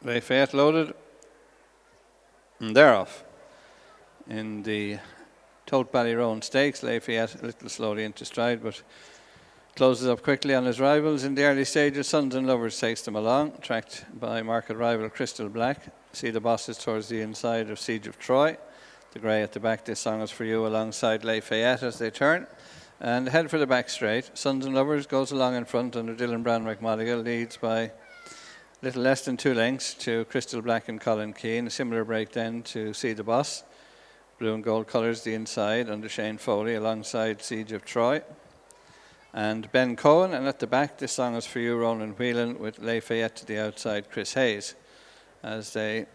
Lafayette loaded, and they're off. In the Group Ballyroan Stakes, Lafayette a little slowly into stride, but closes up quickly on his rivals. In the early stages, Sons and Lovers takes them along, tracked by market rival Crystal Black. See the bosses towards the inside of Siege of Troy. The grey at the back, This Song Is For You, alongside Lafayette as they turn. And head for the back straight. Sons and Lovers goes along in front under Dylan Brown McModigal, leads by a little less than 2 lengths to Crystal Black and Colin Keane. A similar break then to See the Boss. Blue and gold colours the inside under Shane Foley alongside Siege of Troy. And Ben Cohen, and at the back, This Song Is For You, Ronan Whelan, with Lafayette to the outside, Chris Hayes. As they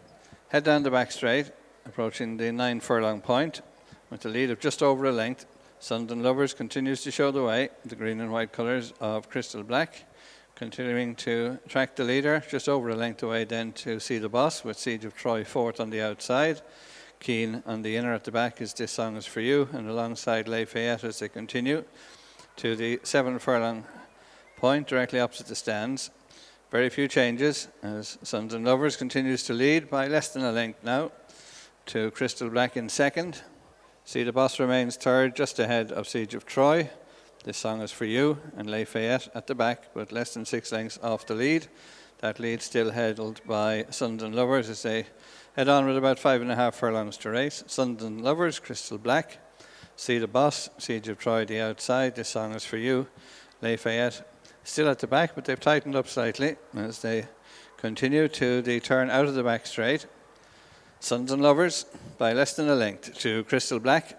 head down the back straight, approaching the 9 furlong point, with a lead of just over a length, Sons and Lovers continues to show the way, the green and white colours of Crystal Black, continuing to track the leader, just over a length away then to See the Boss, with Siege of Troy fourth on the outside. Keane on the inner at the back is This Song Is For You, and alongside Lafayette as they continue to the 7 furlong point directly opposite the stands. Very few changes as Sons and Lovers continues to lead by less than a length now to Crystal Black in second. See the Boss remains third, just ahead of Siege of Troy. This Song Is For You, and Lafayette at the back, but less than 6 lengths off the lead. That lead still held by Sons and Lovers as they head on with about 5.5 furlongs to race. Sons and Lovers, Crystal Black. See the Boss, Siege of Troy the outside, This Song Is For You. Lafayette still at the back, but they've tightened up slightly as they continue to the turn out of the back straight. Sons and Lovers by less than a length to Crystal Black.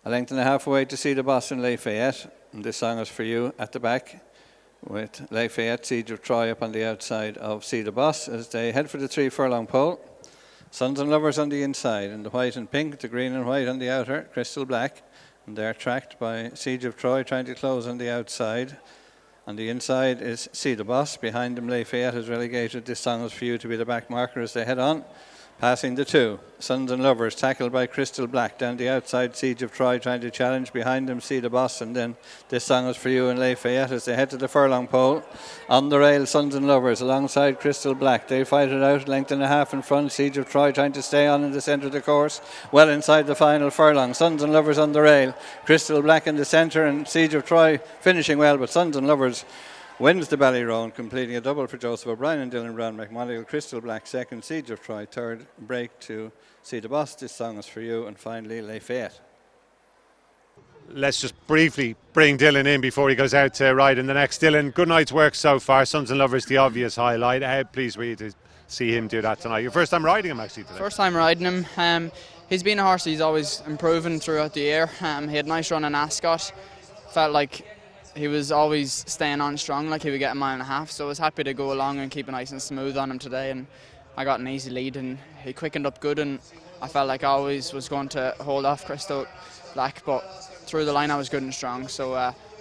A length and a half away to See the Boss and Lafayette. And This Song Is For You at the back, with Lafayette, Siege of Troy up on the outside of See the Boss as they head for the 3 furlong pole. Sons and Lovers on the inside, in the white and pink, the green and white on the outer, Crystal Black. And they're tracked by Siege of Troy trying to close on the outside. On the inside is See the Boss. Behind them, Lafayette has relegated This Song Is For You to be the back marker as they head on. Passing the 2. Sons and Lovers tackled by Crystal Black. Down the outside, Siege of Troy trying to challenge. Behind them, See the Boss, and then This Song Is For You and Lafayette as they head to the furlong pole. On the rail, Sons and Lovers alongside Crystal Black. They fight it out, length and a half in front. Siege of Troy trying to stay on in the centre of the course. Well inside the final furlong. Sons and Lovers on the rail. Crystal Black in the centre and Siege of Troy finishing well, but Sons and Lovers wins the Ballyroan, completing a double for Joseph O'Brien and Dylan Brown McModigal. Crystal Black second, Siege of Troy third, break to See the Boss, This Song Is For You, and finally Lafayette. Let's just briefly bring Dylan in before he goes out to ride in the next. Dylan, good night's work so far. Sons and Lovers, the obvious highlight. How pleased were you to see him do that tonight? Your first time riding him actually today? First time riding him. He's been a horse he's always improving throughout the year. He had a nice run in Ascot. Felt like he was always staying on strong, like he would get a mile and a half, so I was happy to go along and keep it nice and smooth on him today, and I got an easy lead and he quickened up good, and I felt like I always was going to hold off Crystal Black, but through the line I was good and strong, so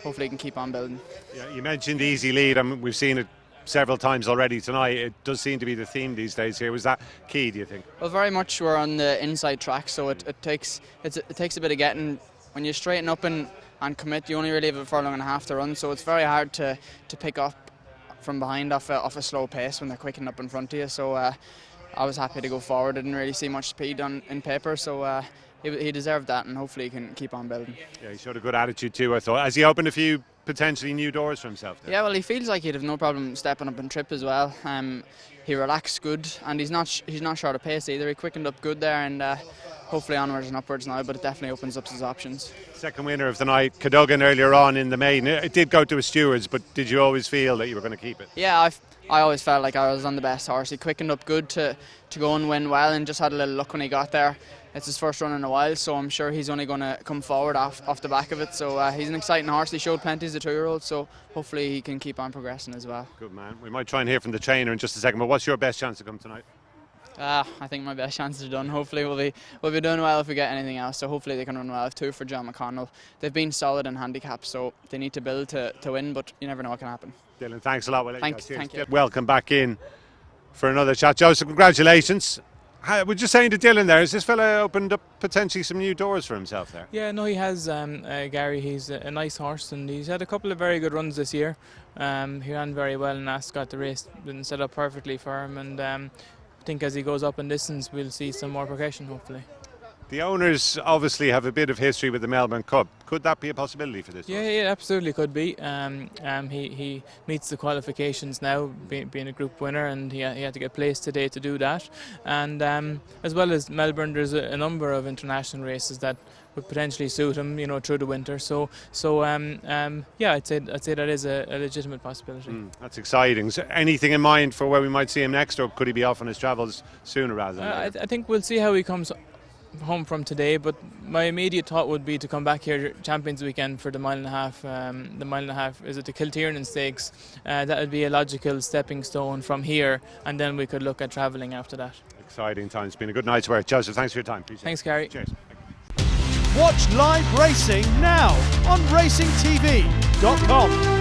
hopefully he can keep on building. Yeah, you mentioned easy lead. I mean, we've seen it several times already tonight. It does seem to be the theme these days here. Was that key, do you think? Well, very much we're on the inside track, so it takes a bit of getting. When you straighten up and commit, you only really have a furlong and a half to run, so it's very hard to pick up from behind off a slow pace when they're quickening up in front of you. So I was happy to go forward. I didn't really see much speed in paper, so he deserved that, and hopefully he can keep on building. Yeah, he showed a good attitude too, I thought. Has he opened a few potentially new doors for himself there? Yeah, well, he feels like he'd have no problem stepping up and trip as well. He relaxed good, and he's not short of pace either. He quickened up good there, and hopefully onwards and upwards now, but it definitely opens up his options. Second winner of the night, Cadogan earlier on in the maiden. It did go to a stewards, but did you always feel that you were going to keep it? Yeah, I always felt like I was on the best horse. He quickened up good to go and win well, and just had a little luck when he got there. It's his first run in a while, so I'm sure he's only going to come forward off the back of it. So he's an exciting horse. He showed plenty as a 2-year-old, so hopefully he can keep on progressing as well. Good man. We might try and hear from the trainer in just a second, but what's your best chance to come tonight? I think my best chances are done. Hopefully we'll be doing well if we get anything else. So hopefully they can run well. 2 for John McConnell. They've been solid in handicap, so they need to build to win, but you never know what can happen. Dylan, thanks a lot. Thank you. Welcome back in for another chat. Joseph, congratulations. We're just saying to Dylan there, has this fella opened up potentially some new doors for himself there? Yeah, no, he has, Gary. He's a nice horse, and he's had a couple of very good runs this year. He ran very well in Ascot. The race didn't set up perfectly for him, and I think as he goes up in distance, we'll see some more progression, hopefully. The owners obviously have a bit of history with the Melbourne Cup. Could that be a possibility for this Yeah, horse? yeah, absolutely could be. He meets the qualifications now, being a group winner, and he had to get placed today to do that. And as well as Melbourne, there's a number of international races that would potentially suit him, through the winter. So yeah, I'd say that is a legitimate possibility. That's exciting. So anything in mind for where we might see him next, or could he be off on his travels sooner rather than later? I think we'll see how he comes home from today, but my immediate thought would be to come back here Champions Weekend for the mile and a half. The mile and a half is at the Kiltiernan Stakes. That would be a logical stepping stone from here, and then we could look at travelling after that. Exciting times. It's been a good night's work. Joseph, thanks for your time. Appreciate Thanks, Gary. Cheers. Watch live racing now on racingtv.com.